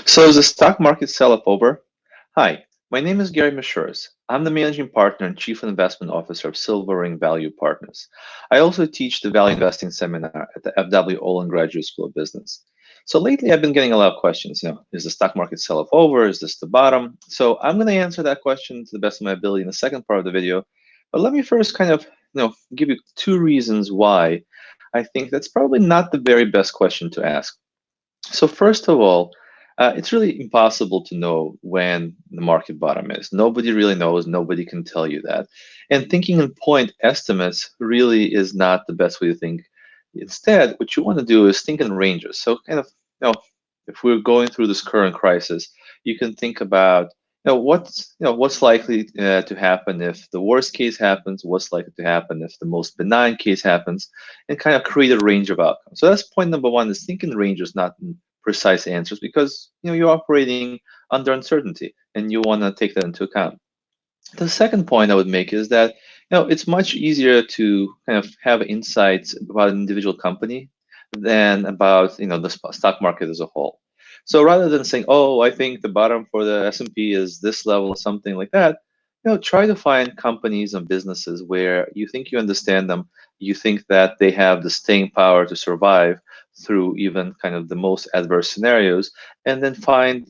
So is the stock market sell-off over? Hi, my name is Gary Mishers. I'm the managing partner and chief investment officer of Silver Ring Value Partners. I also teach the value investing seminar at the FW Olin Graduate School of Business. So lately I've been getting a lot of questions. Is the stock market sell-off over? Is this the bottom? So I'm going to answer that question to the best of my ability in the second part of the video. But let me first give you two reasons why I think that's probably not the very best question to ask. So first of all, it's really impossible to know when the market bottom is. Nobody really knows. Nobody can tell you that. And thinking in point estimates really is not the best way to think. Instead, what you want to do is think in ranges. So if we're going through this current crisis, you can think about what's likely to happen if the worst case happens, what's likely to happen if the most benign case happens, and kind of create a range of outcomes. So that's point number one: is think in ranges, not in precise answers, because you're operating under uncertainty, and you want to take that into account. The second point I would make is that it's much easier to kind of have insights about an individual company than about the stock market as a whole. So rather than saying, oh, I think the bottom for the S&P is this level or something like that, try to find companies and businesses where you think you understand them, you think that they have the staying power to survive through even kind of the most adverse scenarios, and then find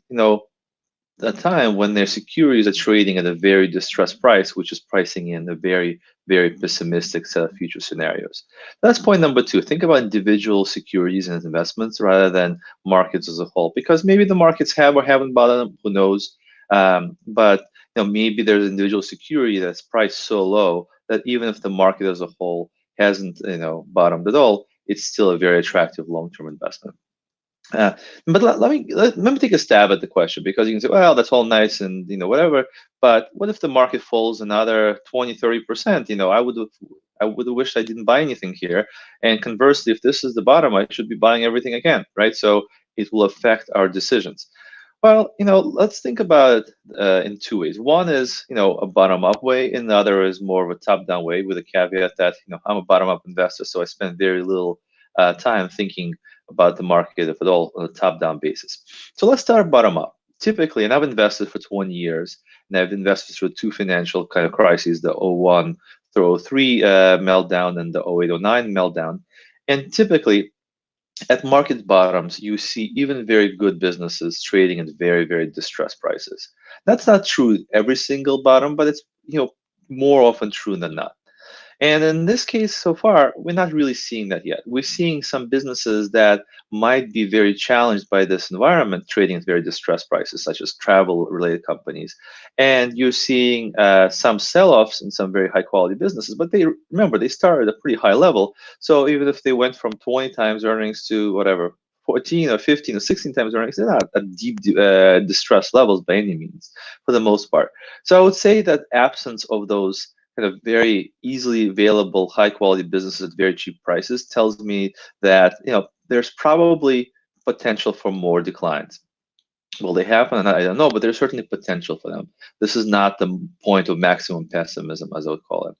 a time when their securities are trading at a very distressed price, which is pricing in a very, very pessimistic set of future scenarios. That's point number two. Think about individual securities and investments rather than markets as a whole, because maybe the markets have or haven't bottomed, who knows? But maybe there's an individual security that's priced so low that even if the market as a whole hasn't bottomed at all, it's still a very attractive long-term investment. But let me take a stab at the question, because you can say, well, that's all nice and whatever, but what if the market falls another 20-30%? I would have wished I didn't buy anything here. And conversely, if this is the bottom, I should be buying everything again, right? So it will affect our decisions. Well, let's think about it in two ways. One is, a bottom-up way, and the other is more of a top-down way, with a caveat that, I'm a bottom-up investor, so I spend very little time thinking about the market, if at all, on a top-down basis. So let's start bottom-up. Typically, and I've invested for 20 years, and I've invested through two financial kind of crises, the 01 through 03 meltdown and the 08-09 meltdown. And typically, at market bottoms, you see even very good businesses trading at very, very distressed prices. That's not true every single bottom, but it's more often true than not. And in this case, so far, we're not really seeing that yet. We're seeing some businesses that might be very challenged by this environment trading at very distressed prices, such as travel-related companies. And you're seeing some sell-offs in some very high-quality businesses, but remember, they started at a pretty high level. So even if they went from 20 times earnings to whatever, 14 or 15 or 16 times earnings, they're not at deep distress levels by any means, for the most part. So I would say that absence of those kind of very easily available high quality businesses at very cheap prices tells me that there's probably potential for more declines. Will they happen? I don't know, but there's certainly potential for them. This is not the point of maximum pessimism, as I would call it.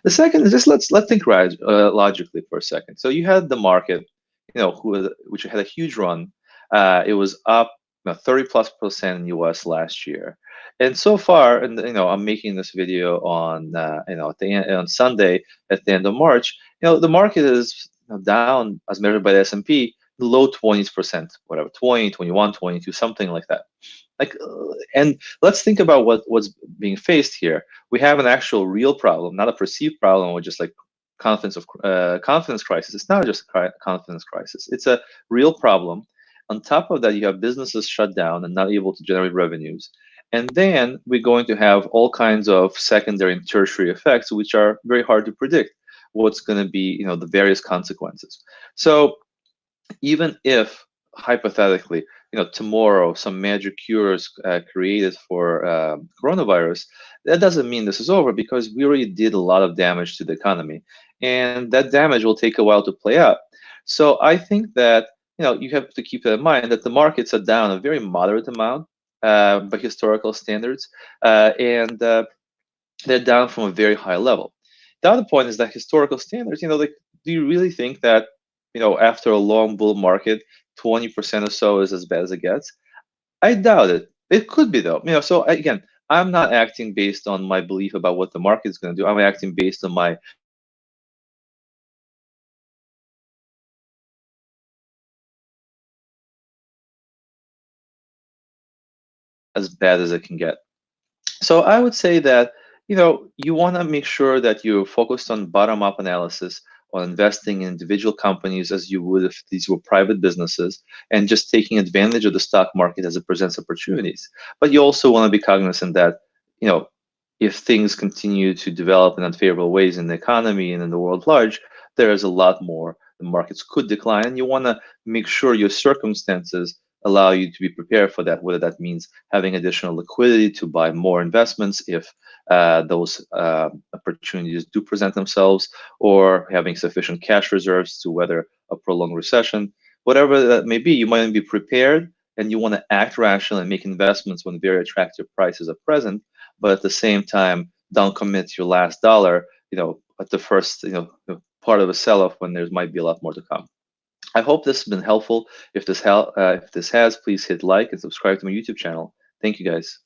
The second is just let's think logically for a second. So you had the market, which had a huge run. It was up 30+% in US last year. And so far, and I'm making this video on on Sunday at the end of March. The market is down as measured by the S&P, low 20s%, whatever, 20, 21, 22, something like that. And let's think about what's being faced here. We have an actual real problem, not a perceived problem, or just like confidence crisis. It's not just a confidence crisis. It's a real problem. On top of that, you have businesses shut down and not able to generate revenues. And then we're going to have all kinds of secondary and tertiary effects, which are very hard to predict what's going to be, the various consequences. So even if hypothetically, tomorrow some magic cure is created for coronavirus, that doesn't mean this is over, because we already did a lot of damage to the economy, and that damage will take a while to play out. So I think that you have to keep in mind that the markets are down a very moderate amount by historical standards, and they're down from a very high level. The other point is that historical standards, do you really think that after a long bull market, 20% or so is as bad as it gets? I doubt it. It could be though. So again, I'm not acting based on my belief about what the market is going to do. I'm acting based on my expectation of what the market is going to do. And if the market is going to do as bad as it can get. So I would say that you want to make sure that you're focused on bottom-up analysis, on investing in individual companies as you would if these were private businesses, and just taking advantage of the stock market as it presents opportunities. But you also want to be cognizant that you know if things continue to develop in unfavorable ways in the economy and in the world at large, there is a lot more. The markets could decline, and you want to make sure your circumstances allow you to be prepared for that, whether that means having additional liquidity to buy more investments if those opportunities do present themselves, or having sufficient cash reserves to weather a prolonged recession. Whatever that may be, you might be prepared and you want to act rationally and make investments when very attractive prices are present, but at the same time, don't commit your last dollar, at the first, part of a sell-off when there might be a lot more to come. I hope this has been helpful. If this has, please hit like and subscribe to my YouTube channel. Thank you, guys.